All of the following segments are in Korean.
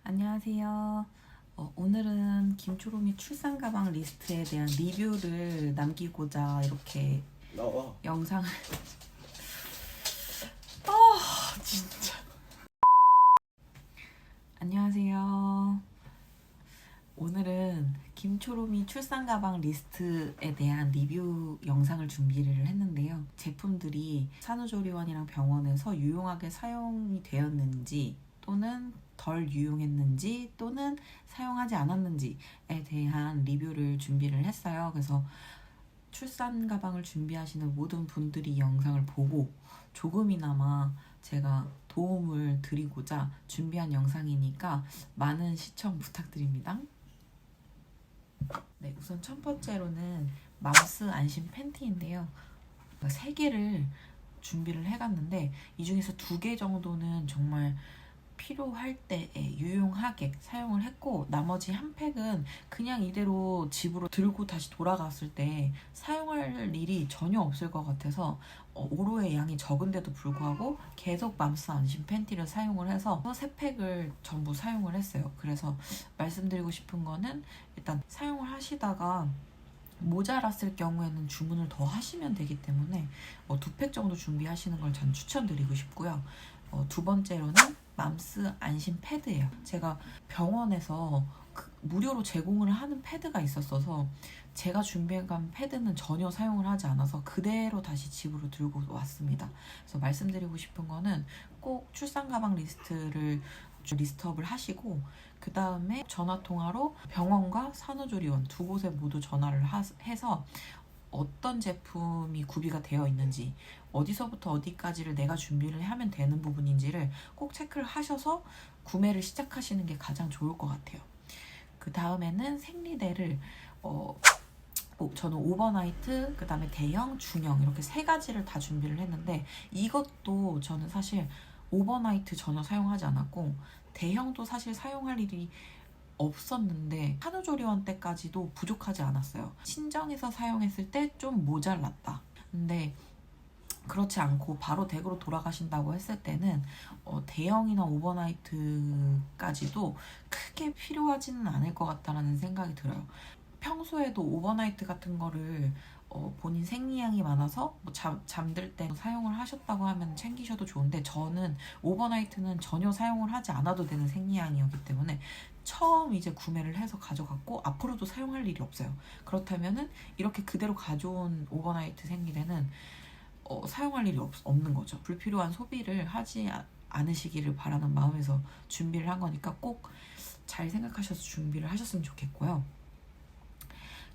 안녕하세요. 오늘은 김초롬이 출산 가방 리스트에 대한 리뷰를 남기고자 이렇게 나와. 영상을 진짜. 안녕하세요. 오늘은 김초롬이 출산 가방 리스트에 대한 리뷰 영상을 준비를 했는데요. 제품들이 산후조리원이랑 병원에서 유용하게 사용이 되었는지 또는 덜 유용했는지 또는 사용하지 않았는지에 대한 리뷰를 준비를 했어요. 그래서 출산 가방을 준비하시는 모든 분들이 이 영상을 보고 조금이나마 제가 도움을 드리고자 준비한 영상이니까 많은 시청 부탁드립니다. 네, 우선 첫 번째로는 맘스 안심 팬티인데요. 3개를 준비를 해갔는데 이 중에서 2개 정도는 정말 필요할 때에 유용하게 사용을 했고, 나머지 한 팩은 그냥 이대로 집으로 들고 다시 돌아갔을 때 사용할 일이 전혀 없을 것 같아서 오로의 양이 적은데도 불구하고 계속 맘스 안심 팬티를 사용을 해서 3팩을 전부 사용을 했어요. 그래서 말씀드리고 싶은 거는, 일단 사용을 하시다가 모자랐을 경우에는 주문을 더 하시면 되기 때문에 2팩 정도 준비하시는 걸 전 추천드리고 싶고요. 두 번째로는 맘스 안심 패드예요. 제가 병원에서 무료로 제공을 하는 패드가 있었어서 제가 준비한 패드는 전혀 사용을 하지 않아서 그대로 다시 집으로 들고 왔습니다. 그래서 말씀드리고 싶은 거는, 꼭 출산 가방 리스트업을 하시고 그 다음에 전화통화로 병원과 산후조리원 2곳에 모두 전화를 해서 어떤 제품이 구비가 되어 있는지, 어디서부터 어디까지를 내가 준비를 하면 되는 부분인지를 꼭 체크를 하셔서 구매를 시작하시는 게 가장 좋을 것 같아요. 그 다음에는 생리대를 저는 오버나이트, 그 다음에 대형, 중형 이렇게 3가지를 다 준비를 했는데, 이것도 저는 사실 오버나이트 전혀 사용하지 않았고 대형도 사실 사용할 일이 없었는데 산후조리원 때까지도 부족하지 않았어요. 친정에서 사용했을 때 좀 모자랐다. 근데 그렇지 않고 바로 댁으로 돌아가신다고 했을 때는 대형이나 오버나이트까지도 크게 필요하지는 않을 것 같다라는 생각이 들어요. 평소에도 오버나이트 같은 거를 본인 생리량이 많아서 잠들 때 사용을 하셨다고 하면 챙기셔도 좋은데, 저는 오버나이트는 전혀 사용을 하지 않아도 되는 생리량이었기 때문에 처음 이제 구매를 해서 가져갔고 앞으로도 사용할 일이 없어요. 그렇다면은 이렇게 그대로 가져온 오버나이트 생리대는 사용할 일이 없는 거죠. 불필요한 소비를 하지 않으시기를 바라는 마음에서 준비를 한 거니까 꼭 잘 생각하셔서 준비를 하셨으면 좋겠고요.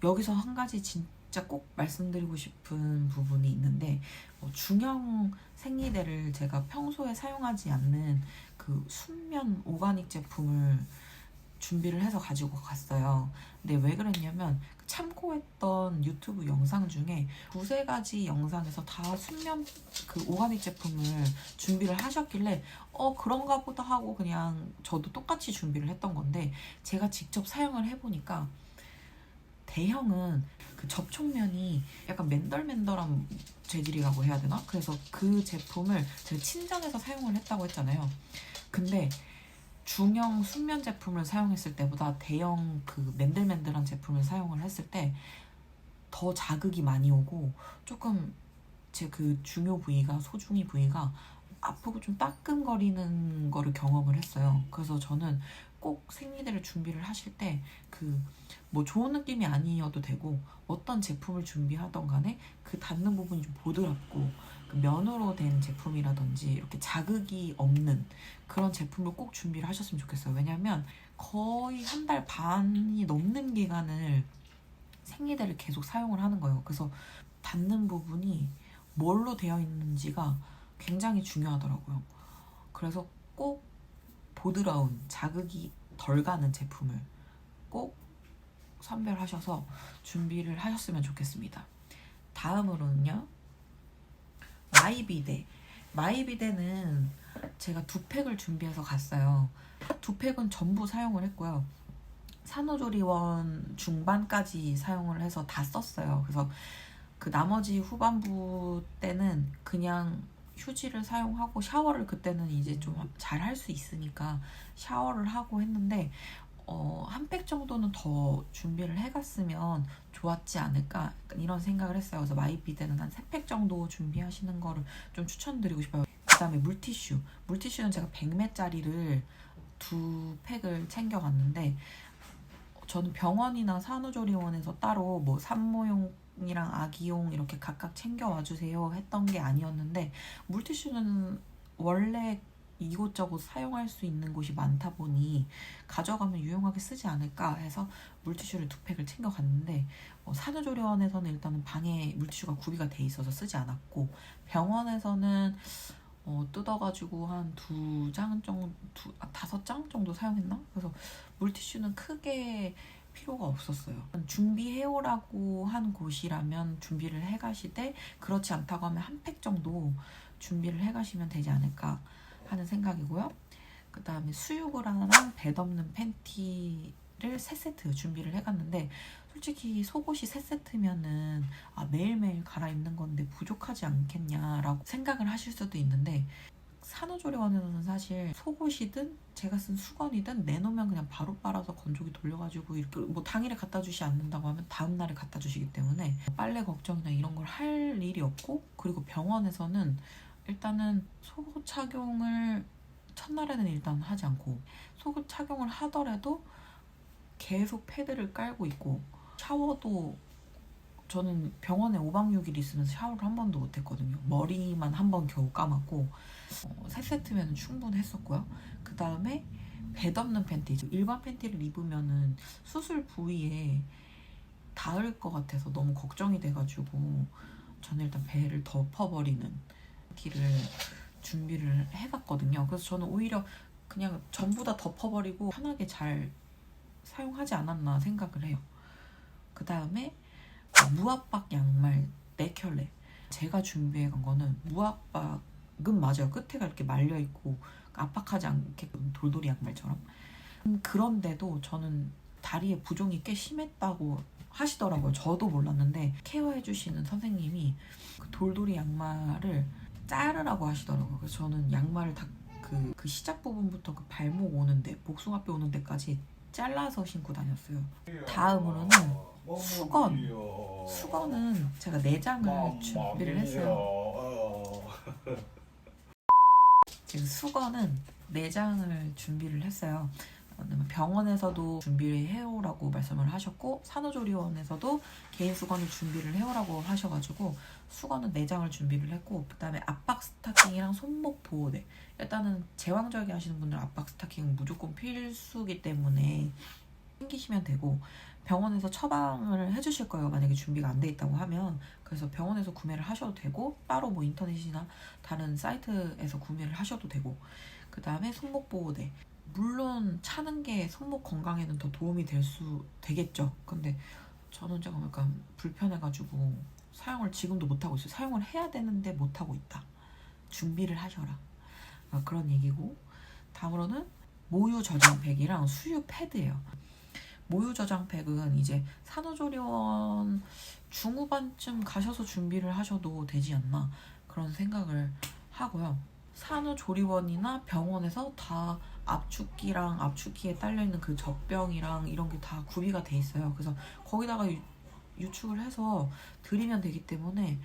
여기서 한 가지 진짜 꼭 말씀드리고 싶은 부분이 있는데, 중형 생리대를 제가 평소에 사용하지 않는 그 순면 오가닉 제품을 준비를 해서 가지고 갔어요. 근데 왜 그랬냐면, 참고했던 유튜브 영상 중에 2-3가지 영상에서 다 순면 그 오가닉 제품을 준비를 하셨길래 그런가 보다 하고 그냥 저도 똑같이 준비를 했던 건데, 제가 직접 사용을 해보니까 대형은 그 접촉면이 약간 맨덜맨덜한 재질이라고 해야 되나? 그래서 그 제품을 제가 친정에서 사용을 했다고 했잖아요. 근데 중형 순면 제품을 사용했을 때보다 대형 그 맨들맨들한 제품을 사용을 했을 때 더 자극이 많이 오고, 조금 제 그 중요 부위가, 소중이 부위가 아프고 좀 따끔거리는 거를 경험을 했어요. 그래서 저는 꼭 생리대를 준비를 하실 때 뭐 좋은 느낌이 아니어도 되고, 어떤 제품을 준비하던 간에 그 닿는 부분이 좀 보드랍고 그 면으로 된 제품이라든지 이렇게 자극이 없는 그런 제품을 꼭 준비를 하셨으면 좋겠어요. 왜냐면 거의 1달 반이 넘는 기간을 생리대를 계속 사용을 하는 거예요. 그래서 닿는 부분이 뭘로 되어 있는지가 굉장히 중요하더라고요. 그래서 꼭 보드라운, 자극이 덜 가는 제품을 꼭 선별하셔서 준비를 하셨으면 좋겠습니다. 다음으로는요, 마이비데. 마이비데는 제가 2팩을 준비해서 갔어요. 2팩은 전부 사용을 했고요. 산후조리원 중반까지 사용을 해서 다 썼어요. 그래서 그 나머지 후반부 때는 그냥 휴지를 사용하고 샤워를 그때는 이제 좀 잘 할 수 있으니까 샤워를 하고 했는데 한 팩 정도는 더 준비를 해갔으면 좋았지 않을까 이런 생각을 했어요. 그래서 마이비데는 한 3팩 정도 준비하시는 거를 좀 추천드리고 싶어요. 그 다음에 물티슈는 제가 100ml짜리를 2팩을 챙겨갔는데 저는 병원이나 산후조리원에서 따로 뭐 산모용이랑 아기용 이렇게 각각 챙겨와 주세요 했던 게 아니었는데 물티슈는 원래 이곳저곳 사용할 수 있는 곳이 많다 보니 가져가면 유용하게 쓰지 않을까 해서 물티슈를 2팩을 챙겨갔는데 산후조리원에서는 일단은 방에 물티슈가 구비가 돼 있어서 쓰지 않았고 병원에서는 뜯어가지고 한 2장 정도, 5장 정도 사용했나? 그래서 물티슈는 크게 필요가 없었어요. 준비해오라고 한 곳이라면 준비를 해가시되 그렇지 않다고 하면 한 팩 정도 준비를 해가시면 되지 않을까 하는 생각이고요. 그 다음에 수유브라랑 배 덮는 팬티를 3세트 준비를 해갔는데 솔직히 속옷이 3세트면은 매일매일 갈아입는 건데 부족하지 않겠냐라고 생각을 하실 수도 있는데 산후조리원에서는 사실 속옷이든 제가 쓴 수건이든 내놓으면 그냥 바로 빨아서 건조기 돌려가지고 이렇게 뭐 당일에 갖다 주시 않는다고 하면 다음날에 갖다 주시기 때문에 빨래 걱정이나 이런 걸 할 일이 없고 그리고 병원에서는 일단은 속옷 착용을 첫날에는 일단 하지 않고 속옷 착용을 하더라도 계속 패드를 깔고 있고 샤워도 저는 병원에 5박 6일 있으면서 샤워를 한 번도 못 했거든요. 머리만 한 번 겨우 감았고 3세트면 충분했었고요. 그 다음에 배 덮는 팬티, 일반 팬티를 입으면은 수술 부위에 닿을 것 같아서 너무 걱정이 돼가지고 저는 일단 배를 덮어버리는 팬티를 준비를 해갔거든요. 그래서 저는 오히려 그냥 전부 다 덮어버리고 편하게 잘 사용하지 않았나 생각을 해요. 그 다음에 무압박 양말 4켤레. 제가 준비해 간 거는 무압박은 맞아요. 끝에가 이렇게 말려 있고 압박하지 않게 돌돌이 양말처럼. 그런데도 저는 다리에 부종이 꽤 심했다고 하시더라고요. 저도 몰랐는데 케어해 주시는 선생님이 그 돌돌이 양말을 자르라고 하시더라고요. 그래서 저는 양말을 다 그 시작 부분부터 그 발목 오는데 복숭아뼈 오는 데까지 잘라서 신고 다녔어요. 다음으로는 수건은 제가 4장을 준비를 했어요. 지금 수건은 4장을 준비를 했어요. 병원에서도 준비를 해오라고 말씀을 하셨고 산후조리원에서도 개인 수건을 준비를 해오라고 하셔가지고 수건은 4장을 준비를 했고 그 다음에 압박 스타킹이랑 손목 보호대. 일단은 제왕절개 하시는 분들은 압박 스타킹은 무조건 필수기 때문에 챙기시면 되고 병원에서 처방을 해주실 거예요. 만약에 준비가 안 돼 있다고 하면. 그래서 병원에서 구매를 하셔도 되고 따로 뭐 인터넷이나 다른 사이트에서 구매를 하셔도 되고 그 다음에 손목 보호대. 물론 차는 게 손목 건강에는 더 도움이 되겠죠. 근데 저는 조금 약간 불편해가지고 사용을 지금도 못하고 있어요. 사용을 해야 되는데 못하고 있다. 준비를 하셔라. 그런 얘기고 다음으로는 모유 저장팩이랑 수유 패드예요. 모유 저장팩은 이제 산후조리원 중후반쯤 가셔서 준비를 하셔도 되지 않나 그런 생각을 하고요. 산후조리원이나 병원에서 다 압축기랑 압축기에 딸려있는 그 젖병이랑 이런 게 다 구비가 돼 있어요. 그래서 거기다가 유축을 해서 드리면 되기 때문에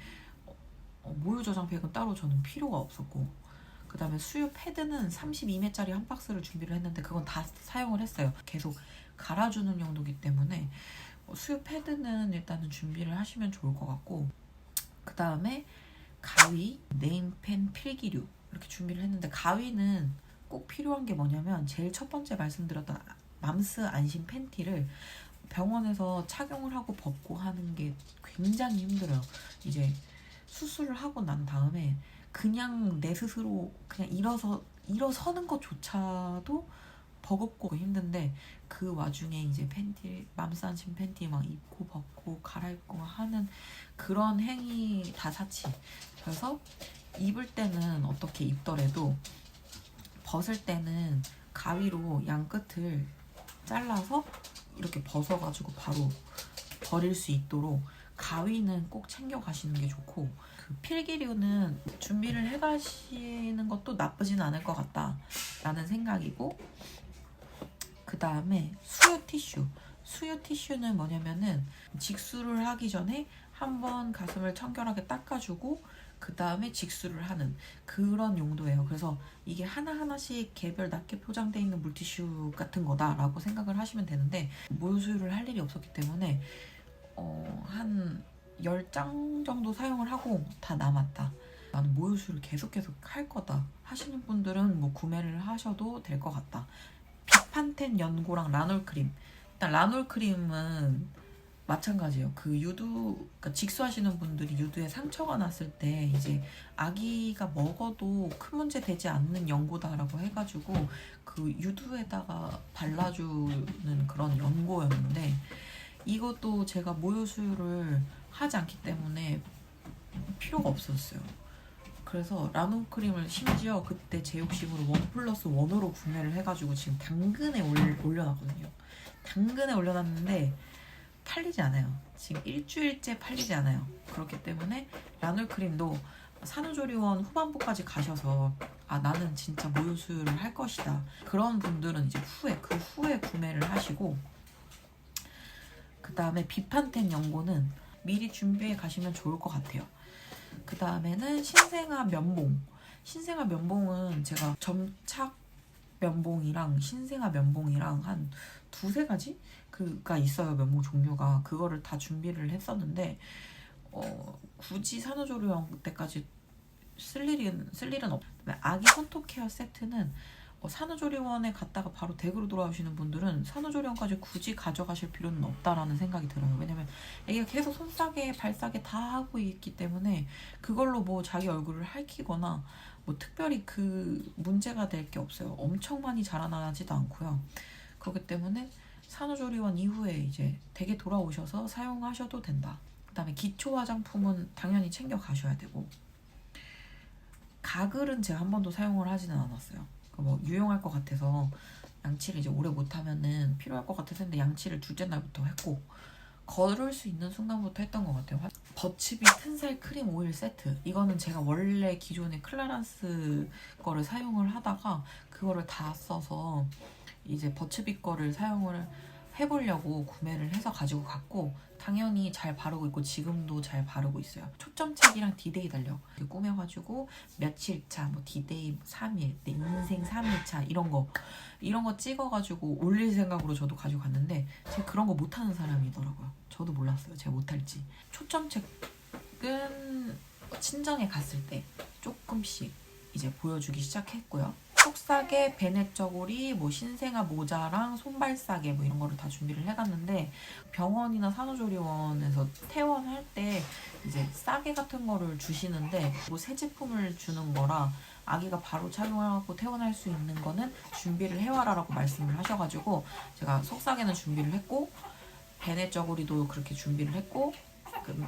모유 저장팩은 따로 저는 필요가 없었고 그 다음에 수유 패드는 32매짜리 한 박스를 준비를 했는데 그건 다 사용을 했어요. 계속 갈아주는 용도이기 때문에 수유 패드는 일단은 준비를 하시면 좋을 것 같고 그 다음에 가위, 네임펜, 필기류 이렇게 준비를 했는데 가위는 꼭 필요한 게 뭐냐면 제일 첫 번째 말씀드렸던 맘스 안심 팬티를 병원에서 착용을 하고 벗고 하는 게 굉장히 힘들어요. 이제 수술을 하고 난 다음에 그냥 내 스스로 그냥 일어서는 것조차도 버겁고 힘든데 그 와중에 이제 팬티 맘스 안심 팬티 막 입고 벗고 갈아입고 하는 그런 행위 다 사치. 그래서 입을 때는 어떻게 입더라도 벗을 때는 가위로 양 끝을 잘라서 이렇게 벗어가지고 바로 버릴 수 있도록 가위는 꼭 챙겨 가시는 게 좋고 그 필기류는 준비를 해가시는 것도 나쁘진 않을 것 같다라는 생각이고, 그 다음에 수유 티슈는 뭐냐면은 직수를 하기 전에 한번 가슴을 청결하게 닦아주고 그 다음에 직수를 하는 그런 용도예요. 그래서 이게 하나하나씩 개별 낱개 포장되어 있는 물티슈 같은 거다라고 생각을 하시면 되는데, 모유수유를 할 일이 없었기 때문에 한 10장 정도 사용을 하고 다 남았다. 나는 모유수유를 계속 할 거다 하시는 분들은 뭐 구매를 하셔도 될 것 같다. 비판텐 연고랑 라놀크림. 일단 라놀크림은 마찬가지예요. 그 그러니까 직수하시는 분들이 유두에 상처가 났을 때 이제 아기가 먹어도 큰 문제 되지 않는 연고다라고 해가지고 그 유두에다가 발라주는 그런 연고였는데, 이것도 제가 모유수유를 하지 않기 때문에 필요가 없었어요. 그래서 라논크림을 심지어 그때 제 욕심으로 1+1으로 구매를 해가지고 지금 당근에 올려놨거든요. 당근에 올려놨는데 팔리지 않아요. 지금 일주일째 팔리지 않아요. 그렇기 때문에 라놀크림도 산후조리원 후반부까지 가셔서 나는 진짜 모유수유를 할 것이다, 그런 분들은 이제 그 후에 구매를 하시고, 그 다음에 비판텐 연고는 미리 준비해 가시면 좋을 것 같아요. 그 다음에는 신생아 면봉은 제가 점착 면봉이랑 신생아 면봉이랑 한 2~3가지가 있어요. 면봉 종류가. 그거를 다 준비를 했었는데 굳이 산후조리원 때까지 쓸 일은 없어요. 아기 손톱케어 세트는 산후조리원에 갔다가 바로 댁으로 돌아오시는 분들은 산후조리원까지 굳이 가져가실 필요는 없다라는 생각이 들어요. 왜냐면 애기가 계속 손싸개, 발싸개 다 하고 있기 때문에 그걸로 뭐 자기 얼굴을 핥히거나 뭐 특별히 그 문제가 될 게 없어요. 엄청 많이 자라나지도 않고요. 그렇기 때문에 산후조리원 이후에 이제 댁에 돌아오셔서 사용하셔도 된다. 그 다음에 기초 화장품은 당연히 챙겨 가셔야 되고, 가글은 제가 한 번도 사용을 하지는 않았어요. 뭐 유용할 것 같아서 양치를 이제 오래 못하면은 필요할 것 같아서 했는데, 양치를 둘째 날부터 했고 걸을 수 있는 순간부터 했던 것 같아요. 버츠비 튼살 크림 오일 세트, 이거는 제가 원래 기존에 클라란스 거를 사용을 하다가 그거를 다 써서 이제 버츠비 거를 사용을 해보려고 구매를 해서 가지고 갔고, 당연히 잘 바르고 있고 지금도 잘 바르고 있어요. 초점책이랑 디데이 달력 꾸며가지고 며칠차, 뭐 디데이 3일, 내 인생 3일차 이런 거 찍어가지고 올릴 생각으로 저도 가지고 갔는데, 제가 그런 거 못하는 사람이더라고요. 저도 몰랐어요, 제가 못할지. 초점책은 친정에 갔을 때 조금씩 이제 보여주기 시작했고요. 속싸개, 베넷 저고리, 뭐 신생아 모자랑 손발싸개 뭐 이런 거를 다 준비를 해갔는데, 병원이나 산후조리원에서 퇴원할 때 이제 싸개 같은 거를 주시는데 뭐 새 제품을 주는 거라 아기가 바로 착용하고 퇴원할 수 있는 거는 준비를 해와라라고 말씀을 하셔가지고 제가 속싸개는 준비를 했고, 베넷 저고리도 그렇게 준비를 했고, 그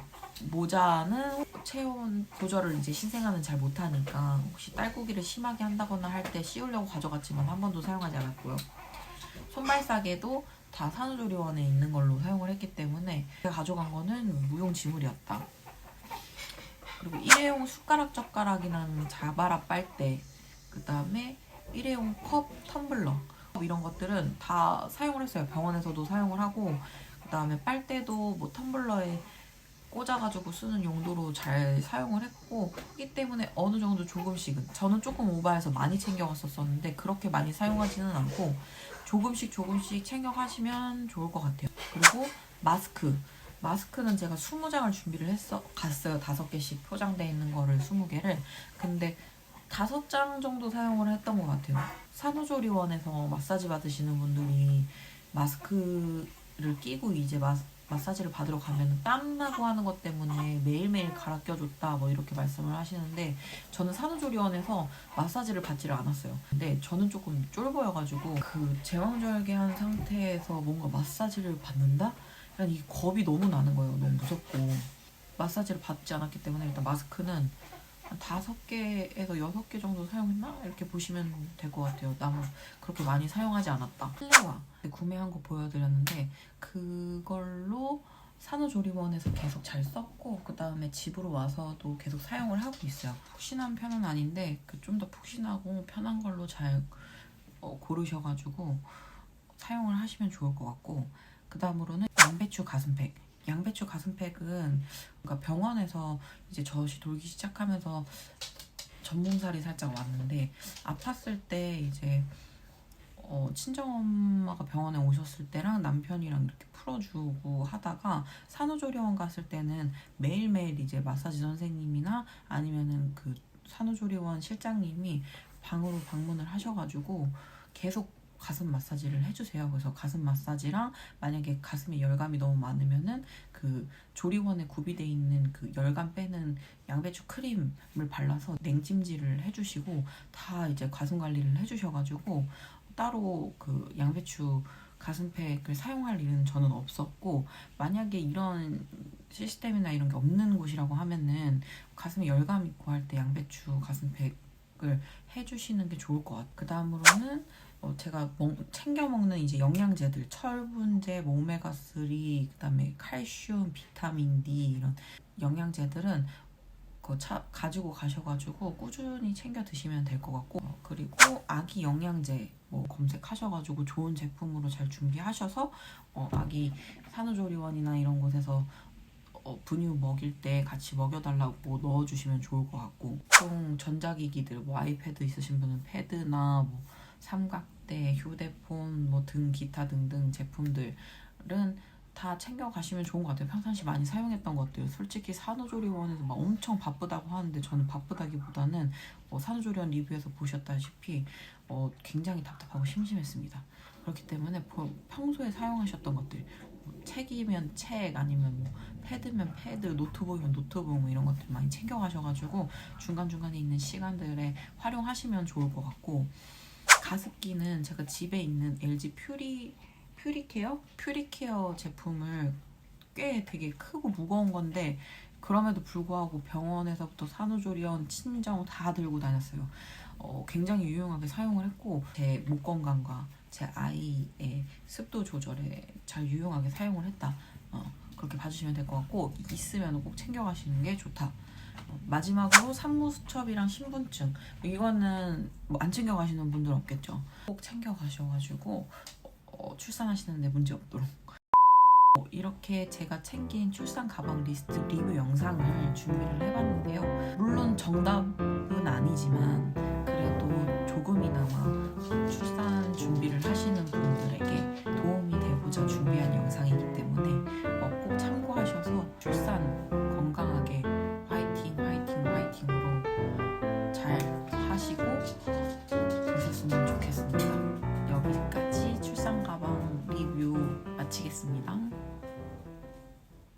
모자는 체온 조절을 이제 신생아는 잘 못하니까 혹시 딸꾹이를 심하게 한다거나 할 때 씌우려고 가져갔지만 한 번도 사용하지 않았고요. 손발싸개도 다 산후조리원에 있는 걸로 사용을 했기 때문에 제가 가져간 거는 무용지물이었다. 그리고 일회용 숟가락 젓가락이랑 자바라 빨대, 그 다음에 일회용 컵, 텀블러 이런 것들은 다 사용을 했어요. 병원에서도 사용을 하고, 그 다음에 빨대도 뭐 텀블러에 꽂아가지고 쓰는 용도로 잘 사용을 했고, 하기 때문에 어느 정도 조금씩은, 저는 조금 오버해서 많이 챙겨갔었는데 그렇게 많이 사용하지는 않고 조금씩 챙겨가시면 좋을 것 같아요. 그리고 마스크는 제가 20장을 준비를 갔어요. 5개씩 포장되어 있는 거를 20개를. 근데 5장 정도 사용을 했던 것 같아요. 산후조리원에서 마사지 받으시는 분들이 마스크를 끼고 이제 마사지를 받으러 가면 땀나고 하는 것 때문에 매일매일 갈아 껴줬다 뭐 이렇게 말씀을 하시는데, 저는 산후조리원에서 마사지를 받지를 않았어요. 근데 저는 조금 쫄보여가지고 그 제왕절개한 상태에서 뭔가 마사지를 받는다? 그냥 이 겁이 너무 나는 거예요. 너무 무섭고. 마사지를 받지 않았기 때문에 일단 마스크는 한 5개에서 6개 정도 사용했나? 이렇게 보시면 될 것 같아요. 나무 그렇게 많이 사용하지 않았다. 실내화 구매한 거 보여드렸는데 그걸로 산후조리원에서 계속 잘 썼고 그 다음에 집으로 와서도 계속 사용을 하고 있어요. 푹신한 편은 아닌데 좀 더 푹신하고 편한 걸로 잘 고르셔가지고 사용을 하시면 좋을 것 같고, 그 다음으로는 양배추 가슴팩. 양배추 가슴팩은 그러니까 병원에서 이제 젖이 돌기 시작하면서 전몽살이 살짝 왔는데, 아팠을 때 이제 친정엄마가 병원에 오셨을 때랑 남편이랑 이렇게 풀어주고 하다가, 산후조리원 갔을 때는 매일매일 이제 마사지 선생님이나 아니면은 그 산후조리원 실장님이 방으로 방문을 하셔가지고 계속 가슴 마사지를 해주세요. 그래서 가슴 마사지랑, 만약에 가슴에 열감이 너무 많으면은 그 조리원에 구비돼 있는 그 열감 빼는 양배추 크림을 발라서 냉찜질을 해주시고, 다 이제 가슴 관리를 해주셔가지고 따로 그 양배추 가슴팩을 사용할 일은 저는 없었고, 만약에 이런 시스템이나 이런 게 없는 곳이라고 하면은 가슴에 열감 있고 할 때 양배추 가슴팩을 해주시는 게 좋을 것 같아요. 그 다음으로는 제가 챙겨 먹는 이제 영양제들, 철분제, 뭐 오메가3, 그 다음에 칼슘, 비타민 D, 이런 영양제들은 가지고 가셔가지고 꾸준히 챙겨 드시면 될 것 같고, 그리고 아기 영양제 검색하셔가지고 좋은 제품으로 잘 준비하셔서 아기 산후조리원이나 이런 곳에서 분유 먹일 때 같이 먹여달라고 넣어주시면 좋을 것 같고, 총 전자기기들, 아이패드 있으신 분은 패드나 삼각대, 휴대폰, 등 기타 등등 제품들은 다 챙겨가시면 좋은 것 같아요. 평상시 많이 사용했던 것들. 솔직히 산후조리원에서 엄청 바쁘다고 하는데, 저는 바쁘다기보다는 산후조리원 리뷰에서 보셨다시피 굉장히 답답하고 심심했습니다. 그렇기 때문에 평소에 사용하셨던 것들, 책이면 책, 아니면 패드면 패드, 노트북이면 노트북, 이런 것들 많이 챙겨가셔가지고 중간중간에 있는 시간들에 활용하시면 좋을 것 같고, 가습기는 제가 집에 있는 LG 퓨리케어 제품을 꽤 되게 크고 무거운 건데, 그럼에도 불구하고 병원에서부터 산후조리원, 친정 다 들고 다녔어요. 굉장히 유용하게 사용을 했고, 제 목 건강과 제 아이의 습도 조절에 잘 유용하게 사용을 했다. 그렇게 봐주시면 될 것 같고, 있으면 꼭 챙겨가시는 게 좋다. 마지막으로 산모수첩이랑 신분증, 이거는 안 챙겨가시는 분들 없겠죠. 꼭 챙겨가셔가지고 출산하시는데 문제 없도록. 이렇게 제가 챙긴 출산 가방 리스트 리뷰 영상을 준비를 해봤는데요. 물론 정답은 아니지만 그래도 조금이나마 출산 준비를 하시는 분들에게 도움이 되고자 준비한 영상이기 때문에 꼭 참고하셔서 출산 건강하게 화이팅으로 잘 하시고 오셨으면 좋겠습니다. 여기까지 출산 가방 리뷰 마치겠습니다.